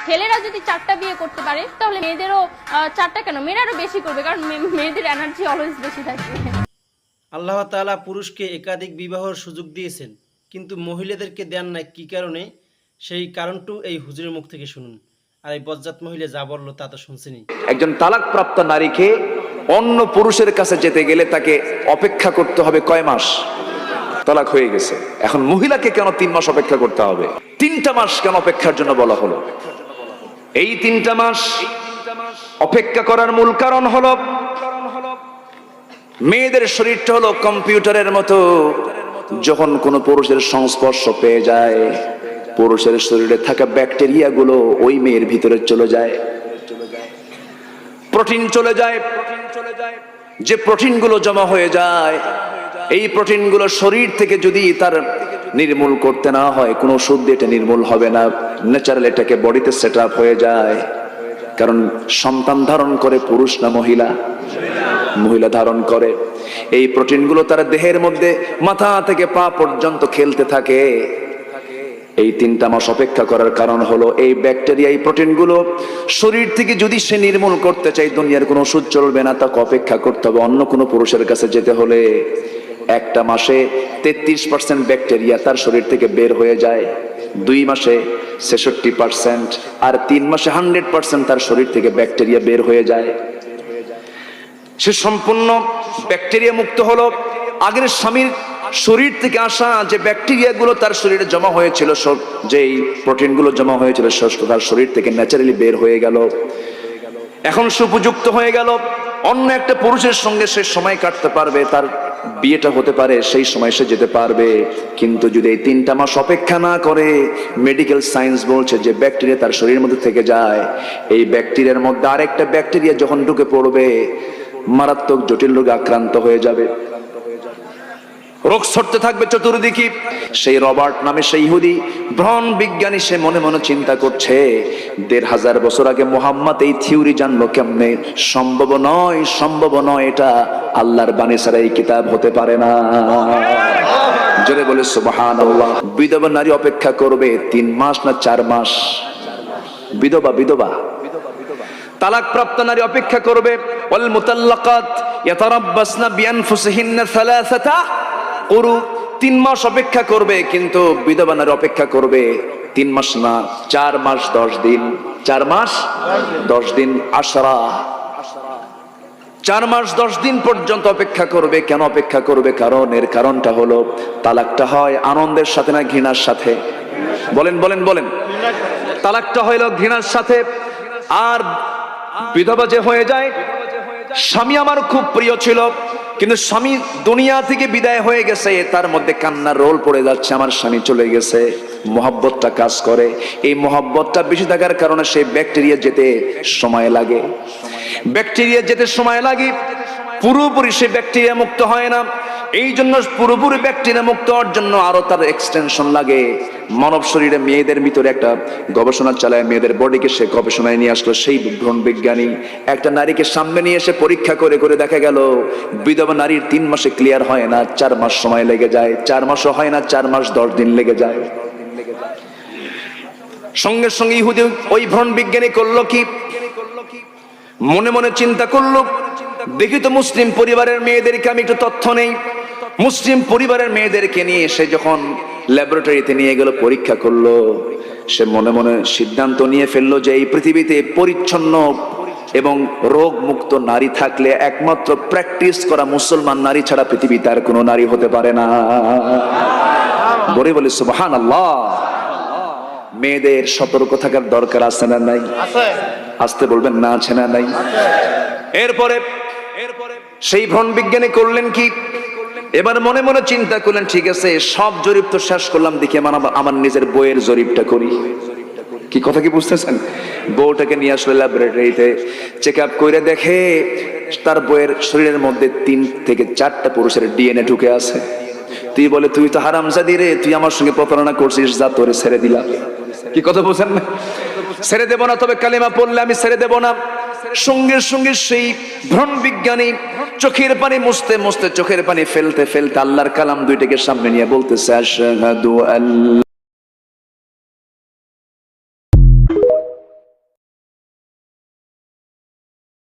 ছেলেরা যদি 4টা বিয়ে করতে পারে তাহলে মেয়েদেরও 4টা কেন, মেয়েরা আরো বেশি করবে, কারণ মেয়েদের এনার্জি অলওয়েজ বেশি থাকে। আল্লাহ তাআলা পুরুষকে একাধিক বিবাহের সুযোগ দিয়েছেন, কিন্তু মহিলাদেরকে দেন নাই কি কারণে? সেই কারণটু এই হুজুরের মুখ থেকে শুনুন। আর এই বজ্জাত মহিলা যা বললো তা তো শুনছেনই। একজন তালাকপ্রাপ্ত নারীকে অন্য পুরুষের কাছে যেতে গেলে তাকে অপেক্ষা করতে হবে কয় মাস? তালাক হয়ে গেছে, এখন মহিলাকে কেন 3 মাস অপেক্ষা করতে হবে? 3টা মাস কেন অপেক্ষার জন্য বলা হলো? এই 3টা মাস অপেক্ষা করার মূল কারণ হলো, মেয়েদের শরীরটা হলো কম্পিউটারের মতো, যখন কোনো পুরুষের সংস্পর্শ পেয়ে যায়, পুরুষের শরীরে থাকা ব্যাকটেরিয়া গুলো ওই মেয়ের ভিতরে চলে যায়, প্রোটিন চলে যায়। যে প্রোটিন গুলো জমা হয়ে যায়, এই প্রোটিন গুলো শরীর থেকে যদি তার নির্মূল করতে না হয়, কোনো ওষুধ দিয়ে এটা নির্মূল হবে না, ন্যাচারাল এটাকে বডিতে সেট আপ হয়ে যায়। কারণ সন্তান ধারণ করে পুরুষ না মহিলা? মহিলা ধারণ করে। এই প্রোটিন গুলো তার দেহের মধ্যে মাথা থেকে পা পর্যন্ত খেলতে থাকে। এই 3টা মাস অপেক্ষা করার কারণ হলো, এই ব্যাকটেরিয়া, এই প্রোটিন গুলো শরীর থেকে যদি সে নির্মূল করতে চাই, দুনিয়ার কোনো ওষুধ চলবে না, তাকে অপেক্ষা করতে হবে। অন্য কোনো পুরুষের কাছে যেতে হলে 1টা মাসে 33% ব্যাকটেরিয়া তার শরীর থেকে বের হয়ে যায়, 2 মাসে 66%, আর 3 মাসে 100% তার শরীর থেকে ব্যাকটেরিয়া বের হয়ে যায়। সে সম্পূর্ণ ব্যাকটেরিয়া মুক্ত হলো। আগের স্বামীর শরীর থেকে আসা যে ব্যাকটেরিয়া গুলো তার শরীরে জমা হয়েছিল, সব যেই প্রোটিন গুলো জমা হয়েছিল, তার শরীর থেকে ন্যাচারালি বের হয়ে গেল। এখন সে উপযুক্ত হয়ে গেল, অন্য একটা পুরুষের সঙ্গে সে সময় কাটতে পারবে, তার বিয়েটা হতে পারে, সেই সময় সে যেতে পারবে। কিন্তু যদি এই 3টা মাস অপেক্ষা না করে, মেডিকেল সায়েন্স বলছে যে ব্যাকটেরিয়া তার শরীরের মধ্যে থেকে যায়, এই ব্যাকটেরিয়ার মধ্যে আরেকটা ব্যাকটেরিয়া যখন ঢুকে পড়বে, মারাত্মক জটিল রোগে আক্রান্ত হয়ে যাবে, রোগ ছড়তে থাকবে চতুর্দিকে। সেই রবার্ট নামে সেই ইহুদি ভ্রণ বিজ্ঞানী, সে মনে মনে চিন্তা করছে, 1500 বছর আগে মুহাম্মদ এই থিওরি জানলো কেমনে? সম্ভব নয়, সম্ভব নয়, এটা আল্লাহর বাণী ছাড়া এই কিতাব হতে পারে না। জোরে বলে সুবহানাল্লাহ। বিধবা নারী অপেক্ষা করবে 3 মাস না 4 মাস? বিধবা তালাকপ্রাপ্ত নারী অপেক্ষা করবে, ওয়াল মুতাল্লাকাত ইয়াতারাব্বাসনা বিআনফুসিহিন্না 3 মাস অপেক্ষা করবে। কিন্তু বিধবা নারী অপেক্ষা করবে 3 মাস না 4 মাস 10 দিন। 4 মাস 10 দিন, 4 মাস 10 দিন পর্যন্ত অপেক্ষা করবে। কেন অপেক্ষা করবে? এর কারণটা হলো, তালাকটা হয় আনন্দের সাথে না ঘৃণার সাথে? বলেন বলেন বলেন। তালাকটা হইল ঘৃণার সাথে। আর বিধবা যে হয়ে যায়, স্বামী আমার খুব প্রিয় ছিল, কিন্তু স্বামী দুনিয়া থেকে বিদায় হয়ে গেছে, তার মধ্যে কান্নার রোল পড়ে যাচ্ছে, আমার স্বামী চলে গেছে। মহব্বতটা কাজ করে, এই মহব্বতটা বেশি থাকার কারণে সেই ব্যাকটেরিয়া যেতে সময় লাগে। পুরোপুরি সে ব্যাকটেরিয়া মুক্ত হয় না। এই জন্য পুরোপুরি ব্যাকটেরিয়া মুক্ত হওয়ার জন্য আরো তার এক্সটেনশন লাগে। মানব শরীরে মেয়েদের ভিতরে একটা গবেষণা চালায়, মেয়েদের বডিকে সে গবেষণায় নিয়ে আসলো। সেই ভ্রূণ বিজ্ঞানী একটা নারীকে সামনে নিয়ে এসে পরীক্ষা করে করে দেখা গেল, বিধবা নারীর 3 মাসে ক্লিয়ার হয় না, 4 মাস সময় লেগে যায়। 4 মাসও হয় না, 4 মাস 10 দিন লেগে যায়। সঙ্গে সঙ্গে ইহুদি ওই ভ্রূণ বিজ্ঞানী করলো কি? মনে মনে চিন্তা করলো, দেখি তো মুসলিম পরিবারের মেয়েদেরকে আমি একটু তথ্য নেই। মুসলিম পরিবারের মেয়েদেরকে নিয়ে সে যখন ল্যাবরেটরিতে নিয়ে গেল, পরীক্ষা করলো, সে মনে মনে সিদ্ধান্ত নিয়ে ফেললো যে এই পৃথিবীতে পরিচ্ছন্ন এবং রোগ মুক্ত নারী থাকলে একমাত্র প্র্যাকটিস করা মুসলমান নারী ছাড়া পৃথিবীতে আর কোনো নারী হতে পারে না। বলে সুবহানাল্লাহ। মেয়েদের সতর্ক থাকার দরকার আছে না নাই? আসতে বলবেন না, আছে না নাই? এরপরে সেই ভ্রূণ বিজ্ঞানী করলেন কি? এবার মনে মনে চিন্তা করলেন, ঠিক আছে, সব জরিপ তো শেষ করলাম, দেখি আমার নিজের বইয়ের জরিপটা করি। কি কথা কি বুঝতেছেন? বউটাকে নিয়ে আসলে ল্যাবরেটরিতে চেক আপ করে দেখে তার বইয়ের শরীরের মধ্যে 3 থেকে 4টা পুরুষের ডিএনএ ঢুকে আছে। তুই বলে, তুই তো হারামজাদি রে, তুই আমার সঙ্গে প্রতারণা করছিস, যা তোরে ছেড়ে দিলাম। কি কথা বুঝেন না? ছেড়ে দেব না, তবে কালিমা পড়লে আমি ছেড়ে দেব না। সঙ্গে সঙ্গে সেই ভ্রূণ বিজ্ঞানী চোখের পানি মুছতে মুছতে, চোখের পানি ফেলতে ফেলতে আল্লাহর কালাম 2টাকে সামনে নিয়ে বলতেছে, আশহাদু আল্লা